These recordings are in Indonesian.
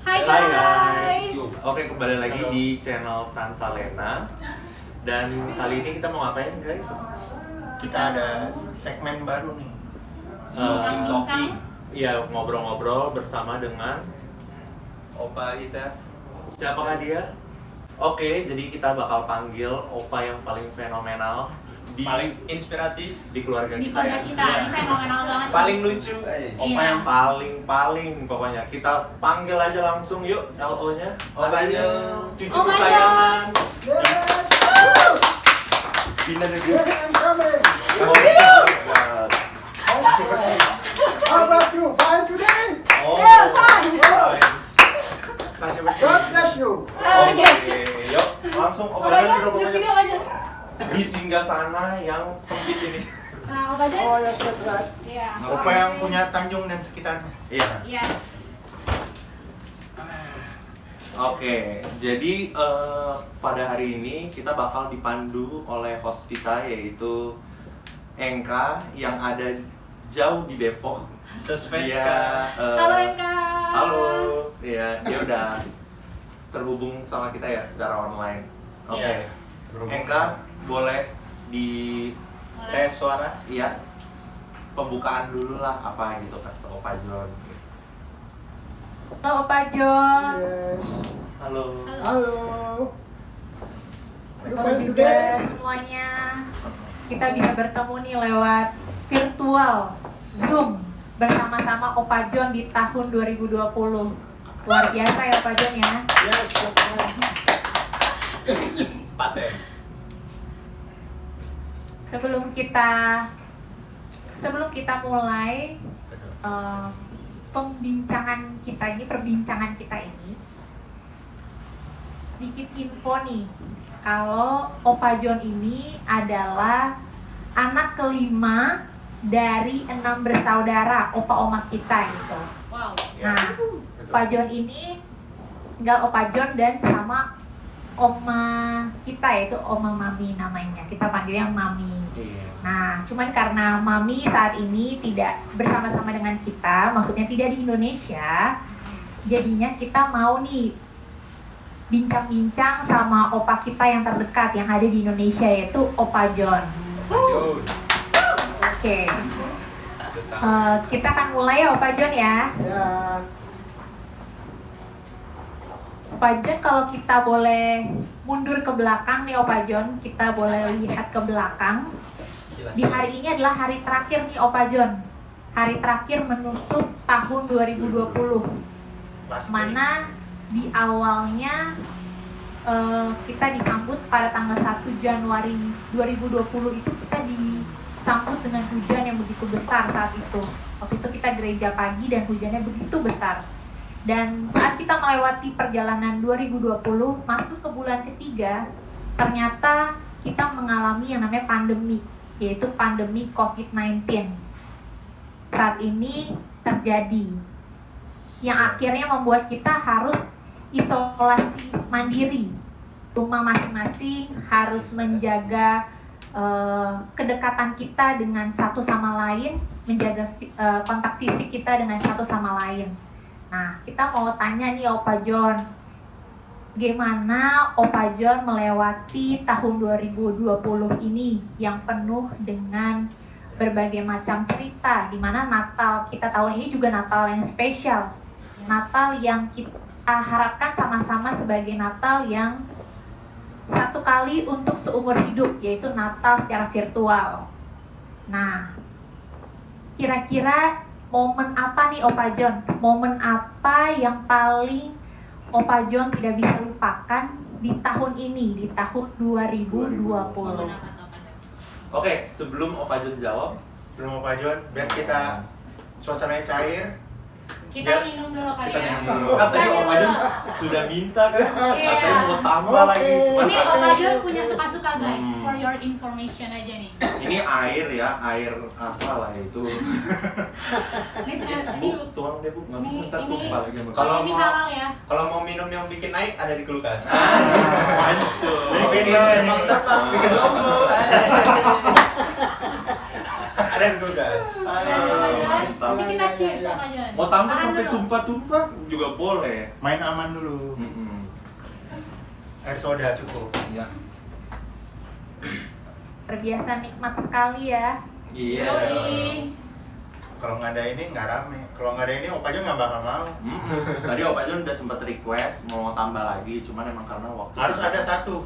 Hai Hai guys. guys. Oke, kembali lagi di channel Sansalena. Dan kali ini kita mau ngapain guys? Kita ada segmen baru nih. Bincang-bincang. Iya, ngobrol-ngobrol bersama dengan Opa kita. siapakah dia? Oke, jadi kita bakal panggil opa yang paling fenomenal di Paling inspiratif, di keluarga Di kita keluarga ya. kita ini fenomenal banget. paling lucu. Opa yang paling pokoknya kita panggil aja langsung yuk LO-nya. Opanya. Cucu Opanya. kesayangan. Pindah negeri. How about you? Fine today? Oh, Yeah, fine. Kasih God bless you. Oke, yuk langsung Opanya, Opa di sini Opanya. di singgah sana yang sempit ini. Nah, Opanya. Oh yes, that's right. Iya. Opa yang punya Tanjung dan sekitarnya. Iya. Yes. Oke, jadi pada hari ini kita bakal dipandu oleh host kita yaitu Engka yang ada jauh di Depok. Suspense Dia, Halo Eka. halo, ya dia udah terhubung sama kita ya secara online. Oke, Iya. Engka boleh di Tes suara. iya pembukaan dulu lah apa gitu kasih tau Pak John. Halo Opa John. Yes. Halo. Hello. You Kalau fine juga today? semuanya kita bisa bertemu nih lewat virtual Zoom bersama-sama Opa John di tahun 2020. Luar biasa ya Opa John ya. Yes, that's right. Paten. Sebelum kita mulai perbincangan kita ini sedikit info nih kalau Opa John ini adalah anak kelima dari 6 bersaudara opa oma kita gitu. Wow. Nah, Opa John ini tinggal Opa John dan sama oma kita yaitu Oma Mami namanya. Kita panggilnya Mami. Iya. Nah, cuman karena Mami saat ini tidak bersama-sama dengan kita, maksudnya tidak di Indonesia, jadinya kita mau nih bincang-bincang sama opa kita yang terdekat yang ada di Indonesia yaitu Opa John. Tanjung. Oke, kita akan mulai ya Opa John ya. Ya. Opa John, kalau kita boleh mundur ke belakang nih Opa John, kita boleh lihat ke belakang. Di hari ini adalah hari terakhir nih Opa John. Hari terakhir menutup tahun 2020. Pasti. Mana di awalnya kita disambut pada tanggal 1 Januari 2020 itu kita disambut dengan hujan yang begitu besar saat itu. Waktu itu kita gereja pagi dan hujannya begitu besar. Dan saat kita melewati perjalanan 2020 masuk ke bulan ketiga, ternyata kita mengalami yang namanya pandemi, yaitu pandemi COVID-19. Saat ini terjadi yang akhirnya membuat kita harus isolasi mandiri. Rumah masing-masing harus menjaga kedekatan kita dengan satu sama lain, menjaga kontak fisik kita dengan satu sama lain. Nah, kita mau tanya nih Opa John, gimana Opa John melewati tahun 2020 ini yang penuh dengan berbagai macam cerita, di mana Natal kita tahun ini juga Natal yang spesial. Natal yang kita harapkan sama-sama sebagai Natal yang satu kali untuk seumur hidup, yaitu Natal secara virtual. Nah, kira-kira momen apa nih Opa John? Momen apa yang paling Opa John tidak bisa lupakan di tahun ini, di tahun 2020? Oke, sebelum Opa John jawab, Belum Opa John, biar kita suasananya cair. Kita minum dulu kali Kita ya. minum dulu. katanya Kita Opa minum John dulu. sudah minta kan, Iya. katanya mau tambah lagi. Cuma Ini Opa John punya suka-suka guys, Hmm. for your information aja nih. ini air ya, air apa lah itu. Ini Bu, tuang deh bu, nggak Ini- ntar ini- tumpah lagi. Kalau ini mau- halal ya. Kalau mau minum yang bikin naik ada di kulkas. Hancur. Bikin emang tepat, bikin logo. Keren tuh guys. Mantap. Nanti kita cheers sama Jon. Mau tambah Tahan sampai dulu. tumpah-tumpah juga boleh. Main aman dulu. Air soda cukup. Ya. Terbiasa nikmat sekali ya. Iya. Yoi. Kalau nggak ada ini nggak rame. Kalau nggak ada ini Opa Jon nggak bakal mau. Tadi Opa Jon udah sempat request mau tambah lagi, cuman emang karena waktu Harus kita- ada satu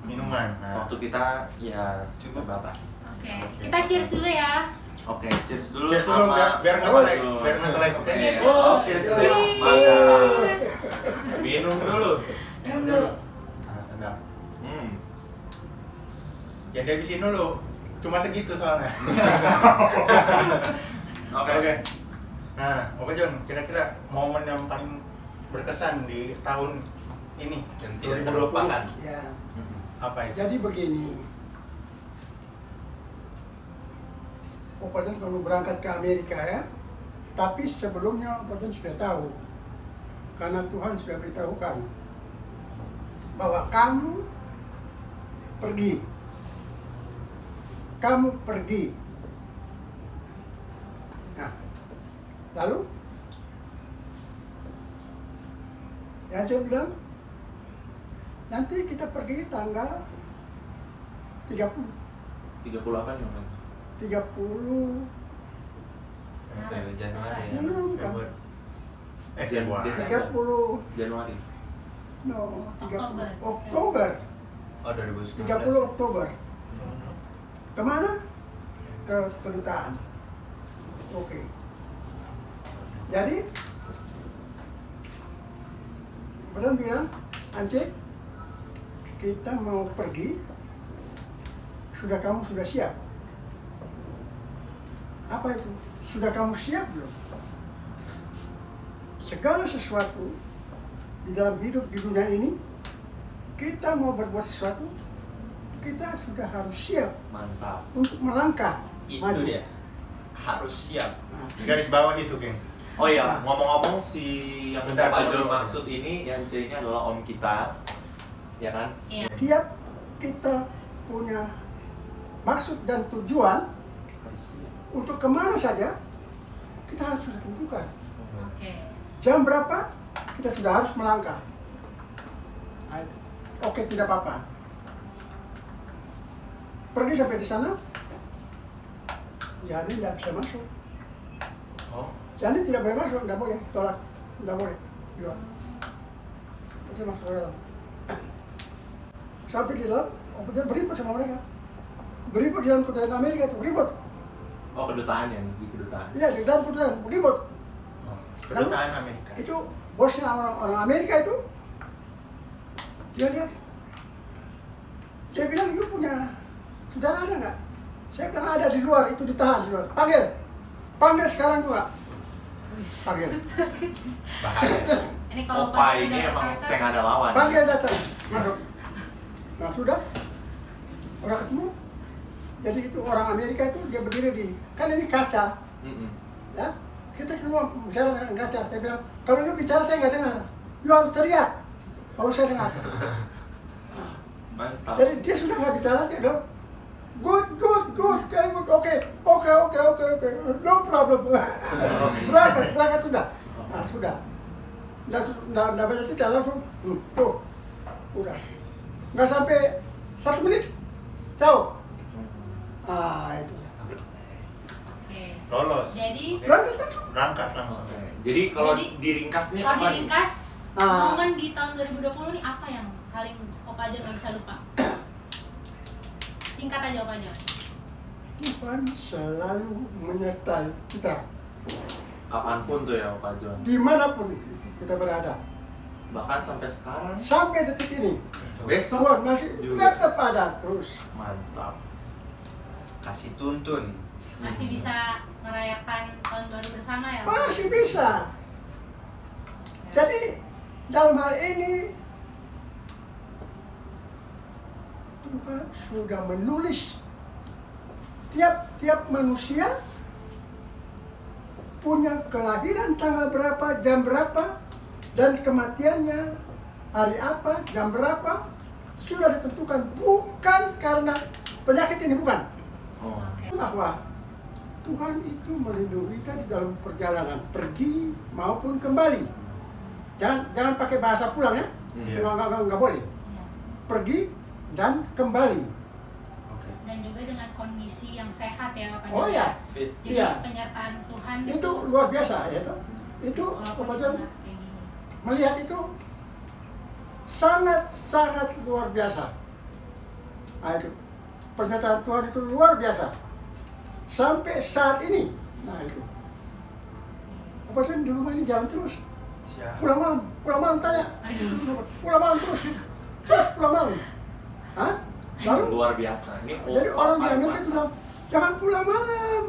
minuman. Nah, waktu kita ya Cukup. terbatas. Oke, kita cheers dulu ya. Oke, cheers dulu Cheers dulu, biar nggak selek, biar nggak selek, oke? Oke, Oh, oke, cheers. sip. Mantap. Minum dulu. Minum dulu. Nah, tenang. Hmm. Jangan dihabisin dulu. Cuma segitu soalnya. Oke. Nah, Opa Jon, kira-kira momen yang paling berkesan di tahun ini yang tidak 2020, terlupakan. Ya, apa itu? jadi begini. Opa Jon kalau berangkat ke Amerika ya, tapi sebelumnya Opa Jon sudah tahu, karena Tuhan sudah beritahukan bahwa kamu pergi. Nah, lalu yang saya bilang, nanti kita pergi tanggal 30 38 ya, Mas? 30 Januari ya. bukan. Februari. 30 Januari. no 30 Oktober. Oktober Oh 2019. 30 Oktober kemana? Ke kedutaan. Oke. Jadi Badan bilang, Ance, kita mau pergi, kamu sudah siap? Apa itu? Sudah kamu siap belum? Segala sesuatu di dalam hidup di dunia ini, kita mau berbuat sesuatu, kita sudah harus siap Mantap. untuk melangkah Itu maju. dia. Harus siap. Nah, Di garis bawah itu, gengs. Oh iya, ngomong-ngomong si yang Bentar, Pak Jol bentar. maksud ini, yang C-nya adalah om kita, ya kan? Iya. tiap kita punya maksud dan tujuan Harus siap. untuk kemana saja, kita harus sudah tentukan. Oke. Jam berapa kita sudah harus melangkah. Nah, itu. Oke, tidak apa-apa. Pergi sampai di sana, jadi tidak bisa masuk. Oh, Jadi tidak boleh masuk, tidak boleh, tolak, tidak boleh. Ya. Kita masuk ke dalam. Sampai di dalam, kemudian beribut sama mereka. Beribut di dalam kedutaan Amerika itu, beribut. Oh, kedutaan ya, di kedutaan. Iya, di dalam kedutaan, beribut. kedutaan Amerika. Itu bosnya orang Amerika itu, dia lihat. Dia bilang, "You punya saudara ada nggak?" Saya bilang, "Ada di luar, itu ditahan di luar. Panggil sekarang juga." Panggil. Bahaya. Ini kalau Opa Pak ini udah emang berkata, saya nggak ada lawan. Panggil datang, masuk. Nah sudah ketemu. Jadi itu orang Amerika itu dia berdiri di, kan ini kaca, Mm-mm. ya. Kita semua bicara dengan kaca. Saya bilang, kalau you bicara saya nggak dengar. You harus teriak, baru saya dengar. Mantap. Jadi dia sudah nggak bicara, dia bilang, good, oke, no problem. berangkat sudah. Nah, sudah. Nggak banyak cerita langsung, tuh, udah. Nggak sampai 1 menit, jauh. Itu. Oke. Lolos. Jadi, Oke. Berangkat langsung. Berangkat langsung. Oke. Jadi kalau Jadi, diringkas nih kalau apa nih? diringkas, Ah. momen di tahun 2020 nih apa yang paling Opa Jon nggak bisa lupa? Singkat aja Opa Jon. Tuhan selalu menyertai kita, Kapanpun tuh ya Pak Jon. dimanapun kita berada. Bahkan sampai sekarang. Sampai detik ini, Besok Tuhan masih juga. tetap ada terus. Mantap. Kasih tuntun. Masih bisa merayakan tahun baru bersama ya? Opa? Masih bisa. Jadi dalam hal ini Tuhan sudah menulis tiap manusia punya kelahiran tanggal berapa, jam berapa, dan kematiannya hari apa, jam berapa, sudah ditentukan, bukan karena penyakit ini, bukan. Oh. Oke. Bahwa Tuhan itu melindungi kita di dalam perjalanan pergi maupun kembali. Jangan pakai bahasa pulang ya. Iya. Nggak boleh. Iya. Pergi dan kembali. Oke. Dan juga dengan kondisi yang sehat ya Pak Oh Jon. ya, Fit. Jadi Iya. penyertaan Tuhan itu luar biasa ya toh. Itu walaupun Pak Jon benar kayak gini. melihat itu sangat luar biasa. Nah, itu pernyataan Tuhan itu luar biasa sampai saat ini. Nah itu Pak Jon di rumah ini jalan terus. Siap. Pulang malam tanya. Aduh. Pulang malam terus pulang malam. Hah? Lalu Luar biasa. Ini jadi opa orang di paling Amerika itu bilang jangan pulang malam,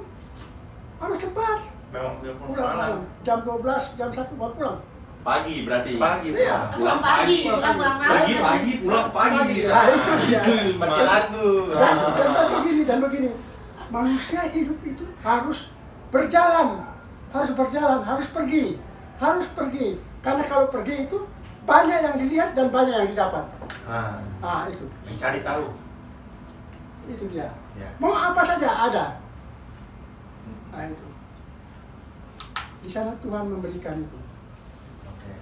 harus cepat Memang dia pun pulang malam. malam. Jam 12, jam 1 baru pulang. pagi berarti. Pagi. Iya. Pulang pagi, pulang malam. Pagi pulang pagi. Nah, itu dia. Itu seperti lagu. Dan begini, manusia hidup itu harus berjalan, harus pergi. Karena kalau pergi itu banyak yang dilihat dan banyak yang didapat. Ah, itu Mencari tahu. dia. Ya. Mau apa saja ada. Nah, itu. Di sana Tuhan memberikan itu. Oke.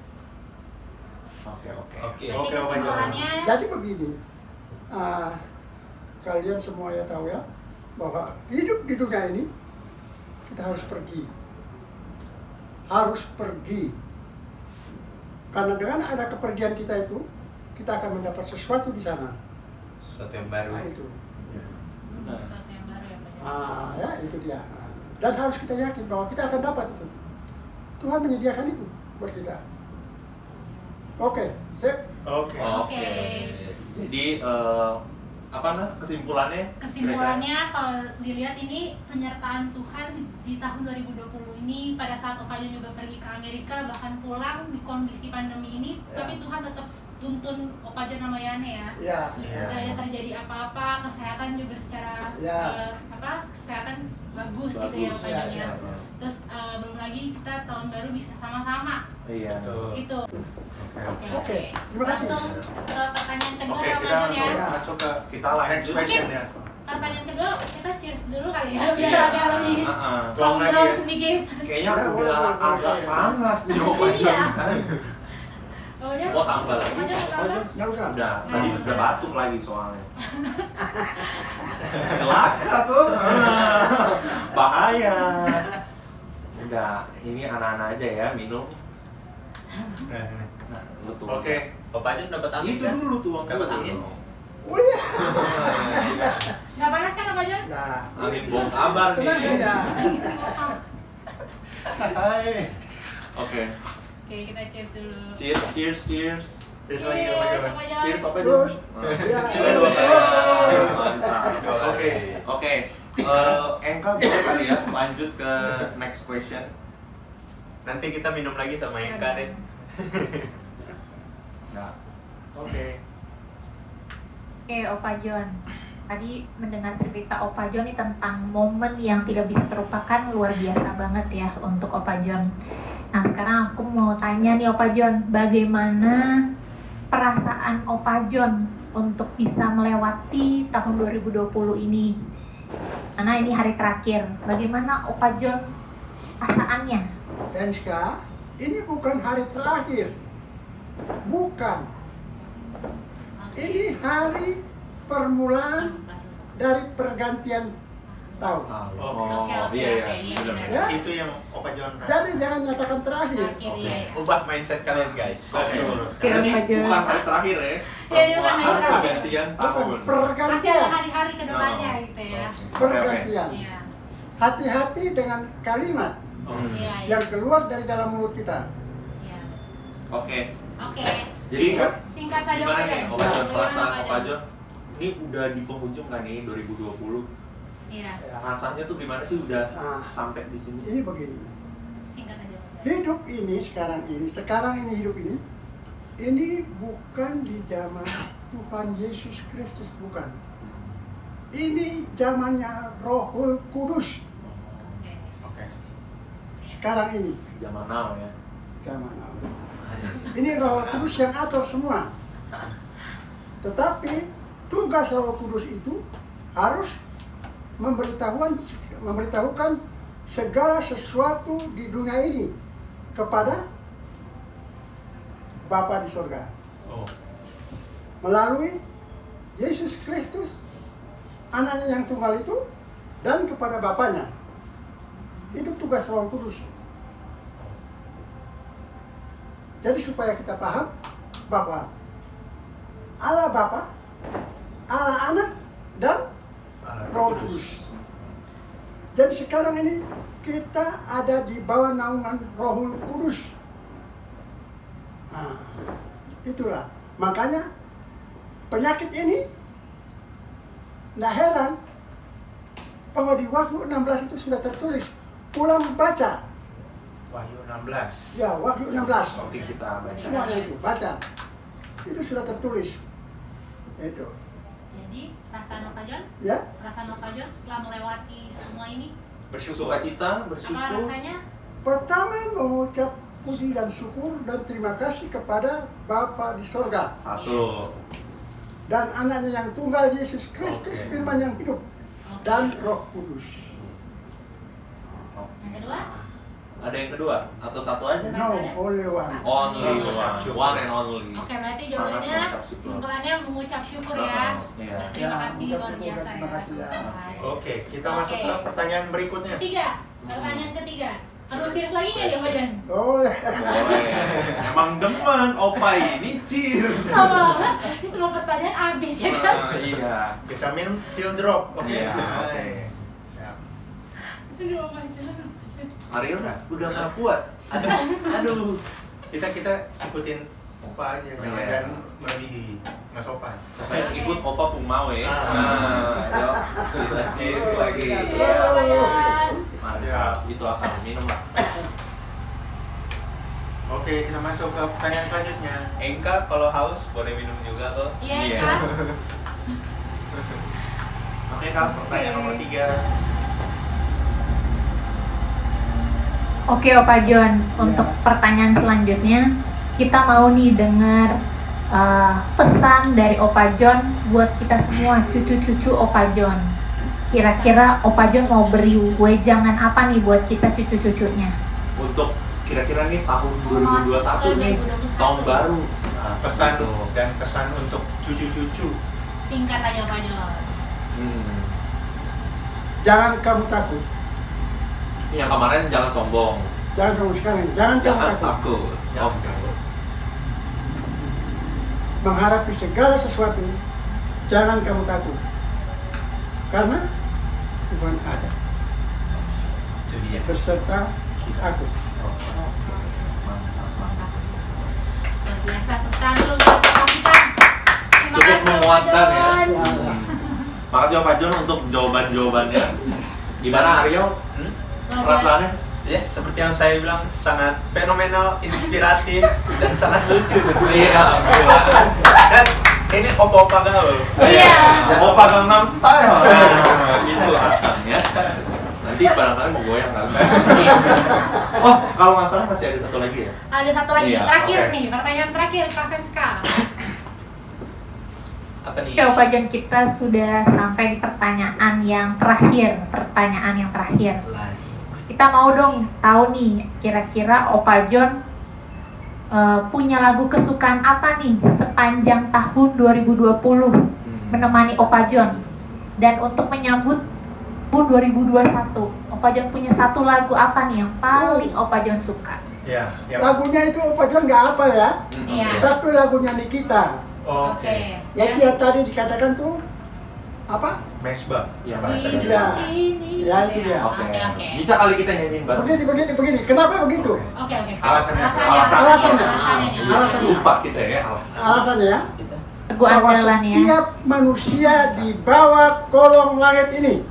Oke. Oke. Jadi Oke, Pak Jon. kesimpulannya Jadi begini, kalian semua ya tahu ya, bahwa hidup di dunia ini kita harus pergi. Karena dengan ada kepergian kita itu, kita akan mendapat sesuatu di sana. Sesuatu yang baru. Nah itu, sesuatu yang baru ya Pak Jon. ya itu dia. Dan harus kita yakin bahwa kita akan dapat itu. Tuhan menyediakan itu buat kita. Oke, sip. Oke. Oke. Jadi kesimpulannya? Kesimpulannya kalau dilihat ini penyertaan Tuhan di tahun 2020 ini pada saat Opa Jon juga pergi ke Amerika bahkan pulang di kondisi pandemi ini, Ya. tapi Tuhan tetap tuntun Opa Jon sama Yane ya. Ya, Iya. Gak ada terjadi apa-apa, kesehatan juga secara Ya. kesehatan bagus gitu ya Opa Ya, Jon ya. ya. Terus belum lagi kita tahun baru bisa sama-sama. Iya. Betul. Itu. Oke. Oke, terima kasih. Langsung ke pertanyaan kedua Oke, ya kita Opa Jon langsung ya. masuk ke Kita next lanjut. question ya. Pertanyaan kedua kita cheers dulu kali ya biar Iya. agak lebih Tuang lagi ngobrol ya. sedikit. Kayaknya Ya, udah boleh. agak panas nih Opa Iya. Jon. Pokoknya Oh tambah lagi. Opa Jon apa? Nggak usah. Udah, tadi Nah, udah nah. batuk lagi soalnya. Celaka tuh. Bahaya. Udah, ini anak-anak aja ya minum. Nah, ini. Nah, lu tuh. Oke. Opa Jon dapat angin Itu kan? dulu tuang Dapat dulu. angin. Oh iya. Nggak panas kan Opa Jon? Nah, Angin bom kabar tenang nih. saja. Hai. Oke. Oke, kita cheers dulu. Cheers. Terus lagi Opa Jon. Opa Jon. Cheers Opa Terus. Jon. Ya. Cuma dua kali. Mantap. Dua kali. Oke. Oke, Engka boleh kali ya lanjut ke next question. Nanti kita minum lagi sama Eka deh. Nah, Oke. Oke, Opa Jon. Tadi mendengar cerita Opa Jon ini tentang momen yang tidak bisa terlupakan, luar biasa banget ya untuk Opa Jon. Nah, sekarang aku mau tanya nih Opa Jon, bagaimana perasaan Opa Jon untuk bisa melewati tahun 2020 ini? Karena ini hari terakhir. Bagaimana Opa Jon perasaannya? Enska, ini bukan hari terakhir. Bukan. Ini hari permulaan dari pergantian tahun. Oke, iya iya, benar. benar. Ya. Itu yang Opa Jon. Jadi jangan nyatakan terakhir. Terakhir ya. Ubah mindset kalian guys. Oke. Oke, Ini Opa Jon. bukan hari terakhir ya. Iya, ini bukan hari Permulaan terakhir. pergantian tahun. Bukan Masih ada pergantian. hari-hari ke depannya Oh. gitu ya. Pergantian. Iya. Hati-hati dengan kalimat Hmm. Iya, iya. yang keluar dari dalam mulut kita. Iya. Oke. Oke. Jadi Singkat saja gimana Pak nih Jon. Opa Jon, Bagaimana, perasaan Pak Opa Jon? Jon? Ini udah di penghujung kan nih 2020. Iya. Rasanya tuh gimana sih udah Ah. sampai di sini? Ini begini. Singkat aja. Pak Jon. Hidup ini sekarang ini hidup ini bukan di zaman Tuhan Yesus Kristus, bukan. Ini zamannya Rohul Kudus. Oke. Oke. Sekarang ini Zaman now ya. zaman Allah. Ini Roh Kudus yang atur semua. Tetapi tugas Roh Kudus itu harus memberitahukan segala sesuatu di dunia ini kepada Bapa di surga. Oh. Melalui Yesus Kristus, anaknya yang tunggal itu, dan kepada Bapanya. Itu tugas Roh Kudus. Jadi supaya kita paham bahwa Allah Bapa, Allah Anak, dan Roh Kudus. Jadi sekarang ini kita ada di bawah naungan Roh Kudus. Nah, itulah. Makanya penyakit ini tidak heran bahwa di Wahyu 16 itu sudah tertulis. Pulang baca. Wahyu 16. Ya, Wahyu 16. Oke, kita baca. Semuanya itu, baca. Itu sudah tertulis. Itu. Jadi perasaan Opa John, Ya, perasaan Opa John setelah melewati semua ini, Sukacita, apa bersyukur. rasanya? pertama mengucap puji dan syukur dan terima kasih kepada Bapa di sorga Satu. dan anaknya yang tunggal Yesus Kristus, Oke. firman yang hidup, Oke. dan Roh Kudus. Yang kedua, Ada yang kedua atau satu aja? No, only one. Only Mengucap one, syukur. one and only. oke berarti Sangat jawabannya mengucap syukur. kesimpulannya mengucap syukur ya. Iya. Terima kasih mengucap luar syukur, biasa terima kasih ya. Oke, kita Oke. masuk ke pertanyaan berikutnya. Ketiga, pertanyaan ketiga. Perlu cheers lagi nggak dia Opa John? Boleh. Boleh. Emang demen Opa ini cheers. Sama banget, ini semua pertanyaan habis ya kan? Iya. Kita minum till drop. Oke. Iya, Nah, oke. siap. Aduh Opa John. Ariel udah nggak kuat. Aduh. Kita ikutin Opa aja, jangan Iya. dan melebihi nggak sopan. Supaya ikut Opa pun mau ya. Ah. Ayo, kita cheers lagi. Cheers, Iya. Opa John. Mantap. Itu akan minum lah. Oke, kita masuk ke pertanyaan selanjutnya. Engka kalau haus boleh minum juga kok. Iya Iya. kan? Oke Kak, pertanyaan nomor 3. Oke Opa John, untuk pertanyaan selanjutnya kita mau nih dengar pesan dari Opa John buat kita semua cucu-cucu Opa John. Kira-kira Opa John mau beri wejangan apa nih buat kita cucu-cucunya? Untuk kira-kira nih tahun Masuk 2021 ke nih, 2021. tahun baru. Nah, Pesan gitu. dan kesan untuk cucu-cucu. Singkat aja Opa John. Hmm. Jangan kamu takut. Yang kemarin jangan sombong, Jangan kamu sekarang. Jangan kamu jangan takut. takut. Jangan takut. Menghadapi segala sesuatu, jangan kamu takut. Karena Tuhan ada Itu dia. beserta aku. Mantap, mantap. Luar biasa, tepuk tangan dulu buat Opa kita. Terima Cukup kasih Opa menguatkan ya. John. Makasih Opa John untuk jawaban-jawabannya. Gimana Aryo? Hmm? Luar biasa. Perasaannya? Ya, seperti yang saya bilang, sangat fenomenal, inspiratif, dan sangat lucu. Iya, Dan ini opa-opa gaul. Iya. Opa Gangnam Style. Nah, gitu akan ya. Nanti barangkali mau goyang kan. Oh, kalau nggak salah masih ada satu lagi ya? Ada satu lagi, Iya, terakhir oke. nih, pertanyaan terakhir Kak Venska. Apa nih? Oke Opa John, kita sudah sampai di pertanyaan yang terakhir. Last. Kita mau dong tahu nih, kira-kira Opa John punya lagu kesukaan apa nih sepanjang tahun 2020 menemani Opa John. Dan untuk menyambut tahun 2021, Opa John punya satu lagu apa nih yang paling Opa John suka? Ya, yang Lagunya itu Opa John nggak hafal ya, Iya. tapi lagunya Nikita. Oke. Yang yang tadi dikatakan tuh apa? Mesbah. Yang bahasa bahasa Indonesia. Iya. Ini. Ya, itu dia. Oke. Oke. Bisa kali kita nyanyiin bareng. Begini. Kenapa begitu? Oke. Alasannya. Alasannya. Alasannya. Lupa kita ya. Alasannya ya, Lagu bahwa andalan ya. setiap manusia di bawah kolong langit ini,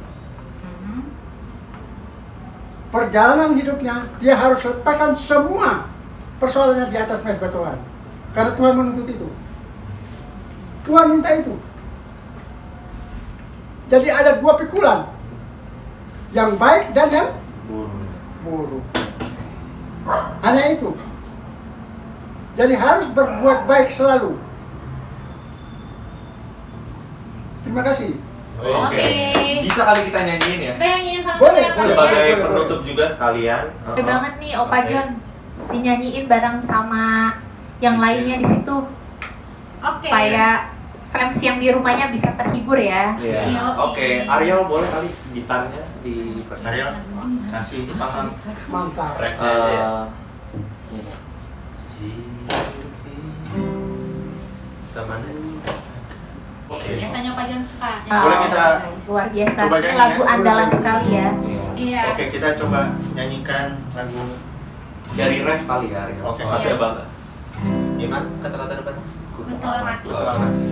perjalanan hidupnya dia harus letakkan semua persoalannya di atas mezbah Tuhan. Karena Tuhan menuntut itu. Tuhan minta itu. Jadi ada dua pikulan, yang baik dan yang buruk. Hanya itu. Jadi harus berbuat baik selalu. Terima kasih. Oke. Bisa kali kita nyanyiin ya? Nyanyiin sama Boleh, kita. boleh. Sebagai boleh. penutup juga sekalian. Oke banget nih Opa Oke. John, dinyanyiin bareng sama yang lainnya di situ Oke. supaya fans yang di rumahnya bisa terhibur ya. Iya. Iya, Oke, Ariel boleh kali gitarnya di Ariel, kasih paham. Mantap. Sama Oke. Biasanya Pak Jon suka. Boleh kita luar biasa. coba Ini nyanyi lagu ya? andalan sekali ya. Iya. Oke, kita coba nyanyikan lagu. Dari ref kali ya Ariel. Oke. Masih ya bangga. gimana kata-kata depan? Ku telah mati. Telah mati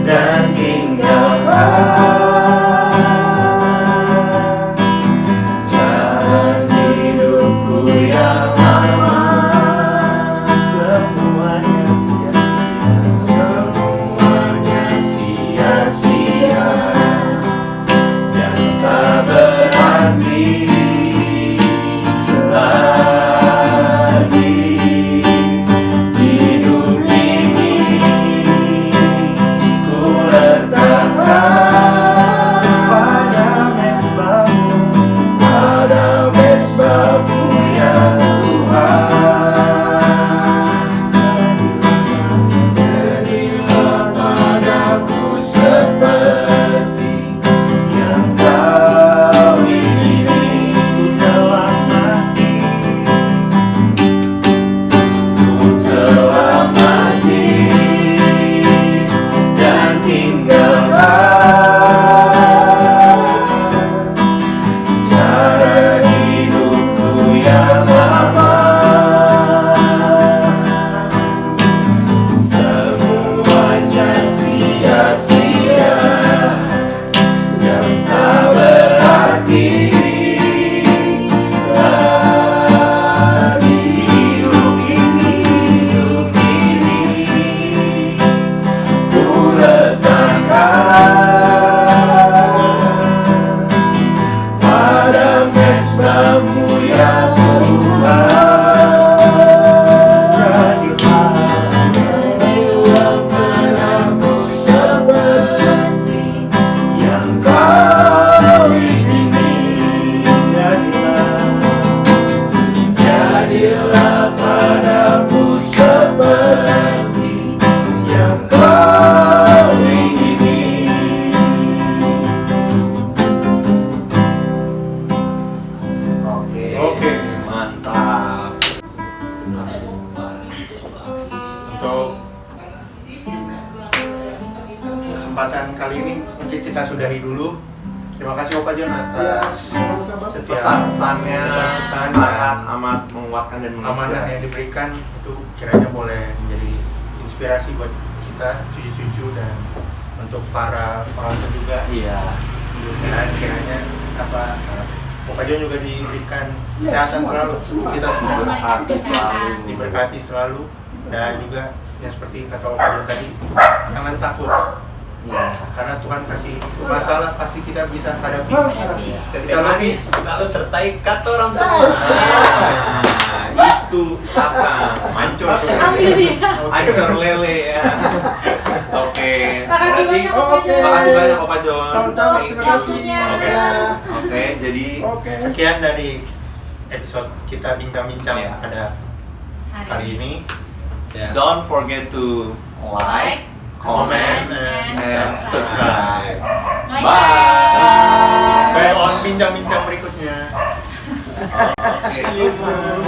dan tinggalkan cara hidupku yang lama, semuanya sia-sia dan tak berarti lagi. Hidup ini ku letakkan pada mesbahmu ya Tuhan. Jadilah padaku seperti yang kau ingini. Ku telah mati, ku telah mati dan tinggalkan cara hidupku yang lama. Semuanya sia-sia yang tak berarti lagi. Hidup ini ku letakkan pada mesbahmu ya Tuhan. Jadilah padaku seperti yang kau ingini. Jadilah padaku seperti yang kau ingini. Oke. Mantap. Untuk kesempatan kali ini mungkin kita sudahi dulu. Terima kasih Opa Jon atas setiap Pesan-pesannya pesan-pesan sangat amat menguatkan dan amanah yang menginspirasi. diberikan, itu kiranya boleh menjadi inspirasi buat kita, cucu-cucu, dan untuk para penonton juga. Iya. Dan kiranya Opa Jon juga diberikan Iya, kesehatan semua, selalu, semua. kita semua Diberkati selalu. diberkati selalu, dan juga yang seperti kata Opa Jon tadi, jangan takut Iya. karena Tuhan kasih masalah pasti kita bisa hadapi. Harus hadapi. Kita manis. Selalu sertai kata orang semua. Itu apa? Mancur Ambil dia. Ancur lele ya. Oke. Makasih Berarti banyak, Opa Jon. makasih banyak Opa Jon. Sama-sama, Thank terima you. kasih. Oke. Ya. Oke, jadi Oke. Sekian dari episode kita bincang-bincang Iya. pada kali ini. don't forget to like, comment, and subscribe. Bye. Bye. Sampai on bincang-bincang berikutnya. See you soon.